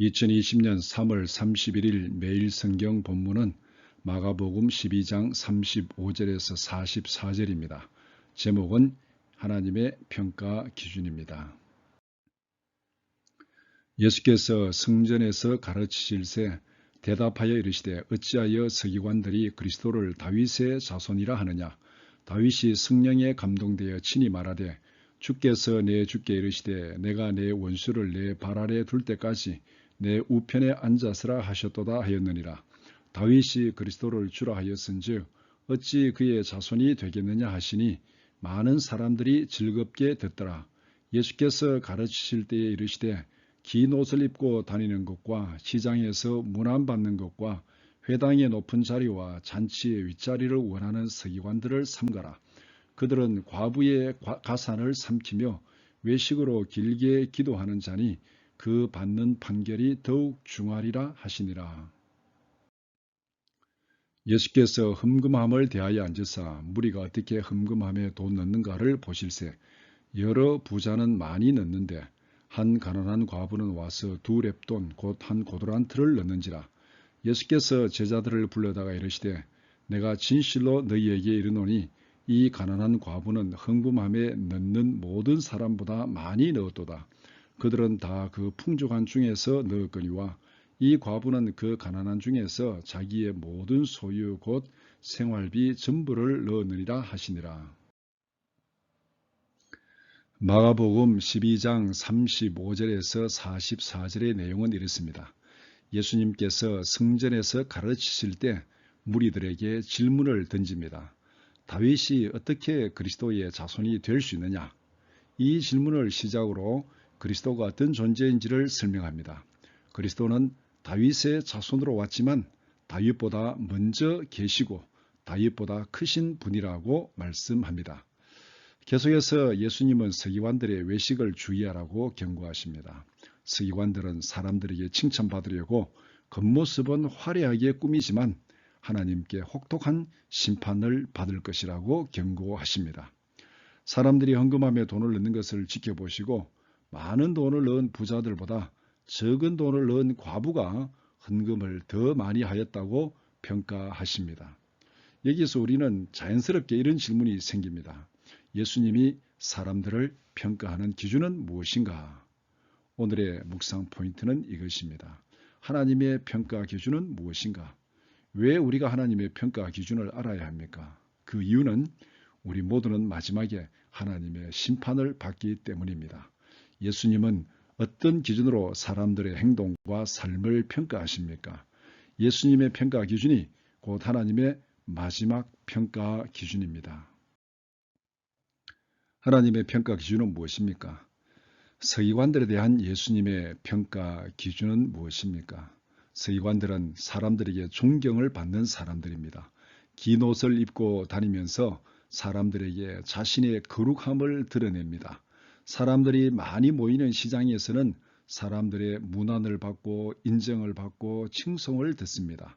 2020년 3월 31일 매일 성경 본문은 마가복음 12장 35절에서 44절입니다. 제목은 하나님의 평가 기준입니다. 예수께서 성전에서 가르치실새 대답하여 이르시되 어찌하여 서기관들이 그리스도를 다윗의 자손이라 하느냐. 다윗이 성령에 감동되어 친히 말하되 주께서 내 주께 이르시되 내가 내 원수를 내 발 아래 둘 때까지 내 우편에 앉았으라 하셨도다 하였느니라. 다윗이 그리스도를 주라 하였은즉 어찌 그의 자손이 되겠느냐 하시니 많은 사람들이 즐겁게 듣더라. 예수께서 가르치실 때에 이르시되 긴 옷을 입고 다니는 것과 시장에서 문안받는 것과 회당의 높은 자리와 잔치의 윗자리를 원하는 서기관들을 삼가라. 그들은 과부의 가산을 삼키며 외식으로 길게 기도하는 자니 그 받는 판결이 더욱 중하리라 하시니라. 예수께서 흠금함을 대하여 앉으사 무리가 어떻게 흠금함에 돈 넣는가를 보실세. 여러 부자는 많이 넣는데 한 가난한 과부는 와서 2렙돈 곧 한 고도란트를 넣는지라. 예수께서 제자들을 불러다가 이르시되 내가 진실로 너희에게 이르노니 이 가난한 과부는 흠금함에 넣는 모든 사람보다 많이 넣었도다. 그들은 다 그 풍족한 중에서 넣었거니와 이 과부는 그 가난한 중에서 자기의 모든 소유 곧 생활비 전부를 넣었느니라 하시니라. 마가복음 12장 35절에서 44절의 내용은 이렇습니다. 예수님께서 성전에서 가르치실 때 무리들에게 질문을 던집니다. 다윗이 어떻게 그리스도의 자손이 될 수 있느냐? 이 질문을 시작으로 그리스도가 어떤 존재인지를 설명합니다. 그리스도는 다윗의 자손으로 왔지만 다윗보다 먼저 계시고 다윗보다 크신 분이라고 말씀합니다. 계속해서 예수님은 서기관들의 외식을 주의하라고 경고하십니다. 서기관들은 사람들에게 칭찬받으려고 겉모습은 화려하게 꾸미지만 하나님께 혹독한 심판을 받을 것이라고 경고하십니다. 사람들이 헌금함에 돈을 넣는 것을 지켜보시고 많은 돈을 넣은 부자들보다 적은 돈을 넣은 과부가 헌금을 더 많이 하였다고 평가하십니다. 여기서 우리는 자연스럽게 이런 질문이 생깁니다. 예수님이 사람들을 평가하는 기준은 무엇인가? 오늘의 묵상 포인트는 이것입니다. 하나님의 평가 기준은 무엇인가? 왜 우리가 하나님의 평가 기준을 알아야 합니까? 그 이유는 우리 모두는 마지막에 하나님의 심판을 받기 때문입니다. 예수님은 어떤 기준으로 사람들의 행동과 삶을 평가하십니까? 예수님의 평가 기준이 곧 하나님의 마지막 평가 기준입니다. 하나님의 평가 기준은 무엇입니까? 서기관들에 대한 예수님의 평가 기준은 무엇입니까? 서기관들은 사람들에게 존경을 받는 사람들입니다. 긴 옷을 입고 다니면서 사람들에게 자신의 거룩함을 드러냅니다. 사람들이 많이 모이는 시장에서는 사람들의 문안을 받고 인정을 받고 칭송을 듣습니다.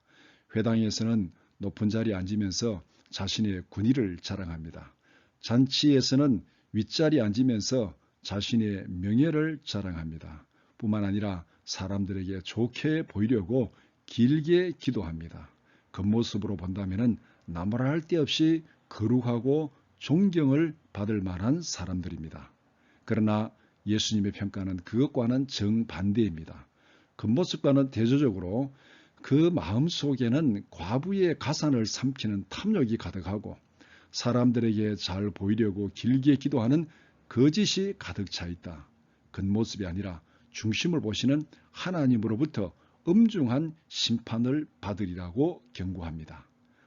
회당에서는 높은 자리에 앉으면서 자신의 군의를 자랑합니다. 잔치에서는 윗자리에 앉으면서 자신의 명예를 자랑합니다. 뿐만 아니라 사람들에게 좋게 보이려고 길게 기도합니다. 겉모습으로 본다면 나무라 할 데 없이 거룩하고 존경을 받을 만한 사람들입니다. 그러나 예수님의 평가는 그것과는 정반대입니다. 겉모습과는 대조적으로 그 마음 속에는 과부의 가산을 삼키는 탐욕이 가득하고 사람들에게 잘 보이려고 길게 기도하는 거짓이 가득 차 있다. 겉모습이 아니라 중심을 보시는 하나님으로부터 엄중한 심판을 받으리라고 경고합니다.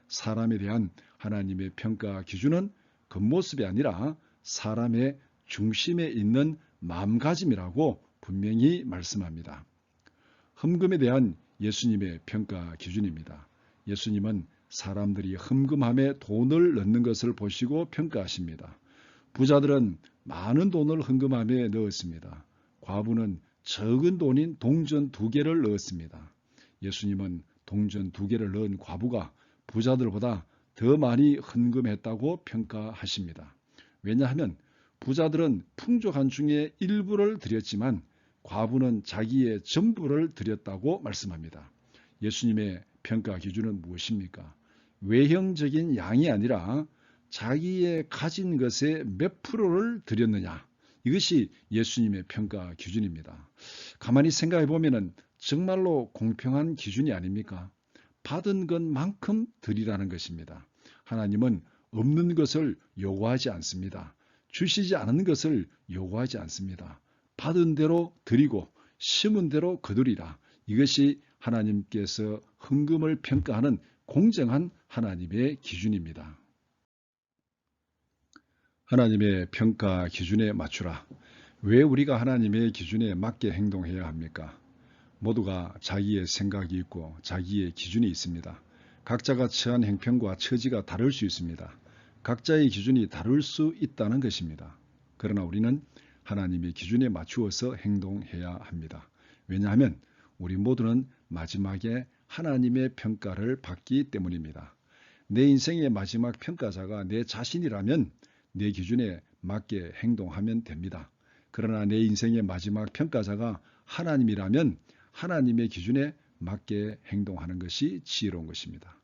사람에 대한 하나님의 평가 기준은 겉모습이 아니라 사람의 중심에 있는 마음가짐이라고 분명히 말씀합니다. 흠금에 대한 예수님의 평가 기준입니다. 예수님은 사람들이 흠금함에 돈을 넣는 것을 보시고 평가하십니다. 부자들은 많은 돈을 흠금함에 넣었습니다. 과부는 적은 돈인 동전 2개를 넣었습니다. 예수님은 동전 2개를 넣은 과부가 부자들보다 더 많이 헌금했다고 평가하십니다. 왜냐하면 부자들은 풍족한 중에 일부를 드렸지만 과부는 자기의 전부를 드렸다고 말씀합니다. 예수님의 평가 기준은 무엇입니까? 외형적인 양이 아니라 자기의 가진 것의 몇 프로를 드렸느냐. 이것이 예수님의 평가 기준입니다. 가만히 생각해 보면 정말로 공평한 기준이 아닙니까? 받은 것만큼 드리라는 것입니다. 하나님은 없는 것을 요구하지 않습니다. 주시지 않은 것을 요구하지 않습니다. 받은 대로 드리고 심은 대로 거두리라. 이것이 하나님께서 헌금을 평가하는 공정한 하나님의 기준입니다. 하나님의 평가 기준에 맞추라. 왜 우리가 하나님의 기준에 맞게 행동해야 합니까? 모두가 자기의 생각이 있고 자기의 기준이 있습니다. 각자가 처한 형편과 처지가 다를 수 있습니다. 각자의 기준이 다를 수 있다는 것입니다. 그러나 우리는 하나님의 기준에 맞추어서 행동해야 합니다. 왜냐하면 우리 모두는 마지막에 하나님의 평가를 받기 때문입니다. 내 인생의 마지막 평가자가 내 자신이라면 내 기준에 맞게 행동하면 됩니다. 그러나 내 인생의 마지막 평가자가 하나님이라면 하나님의 기준에 맞게 행동하는 것이 지혜로운 것입니다.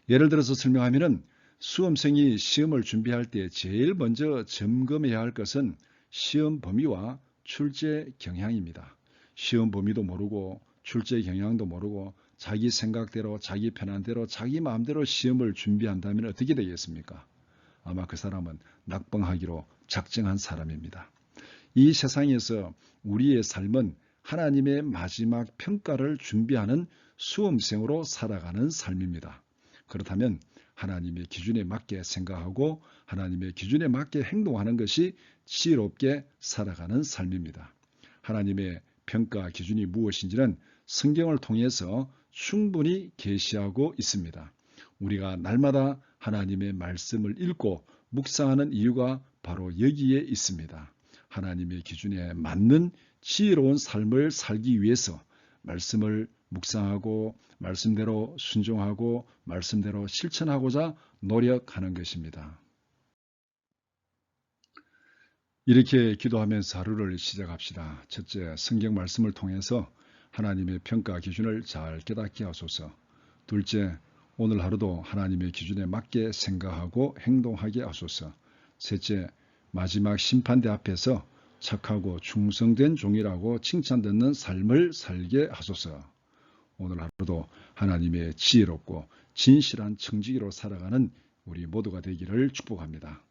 예를 들어서 설명하면 수험생이 시험을 준비할 때 제일 먼저 점검해야 할 것은 시험 범위와 출제 경향입니다. 시험 범위도 모르고 출제 경향도 모르고 자기 생각대로 자기 편한대로 자기 마음대로 시험을 준비한다면 어떻게 되겠습니까? 아마 그 사람은 낙방하기로 작정한 사람입니다. 이 세상에서 우리의 삶은 하나님의 마지막 평가를 준비하는 수험생으로 살아가는 삶입니다. 그렇다면 하나님의 기준에 맞게 생각하고 하나님의 기준에 맞게 행동하는 것이 지혜롭게 살아가는 삶입니다. 하나님의 평가 기준이 무엇인지는 성경을 통해서 충분히 계시하고 있습니다. 우리가 날마다 하나님의 말씀을 읽고 묵상하는 이유가 바로 여기에 있습니다. 하나님의 기준에 맞는 지혜로운 삶을 살기 위해서 말씀을 묵상하고 말씀대로 순종하고 말씀대로 실천하고자 노력하는 것입니다. 이렇게 기도하면서 하루를 시작합시다. 첫째, 성경 말씀을 통해서 하나님의 평가 기준을 잘 깨닫게 하소서. 둘째, 오늘 하루도 하나님의 기준에 맞게 생각하고 행동하게 하소서. 셋째, 마지막 심판대 앞에서 착하고 충성된 종이라고 칭찬받는 삶을 살게 하소서. 오늘 하루도 하나님의 지혜롭고 진실한 청지기로 살아가는 우리 모두가 되기를 축복합니다.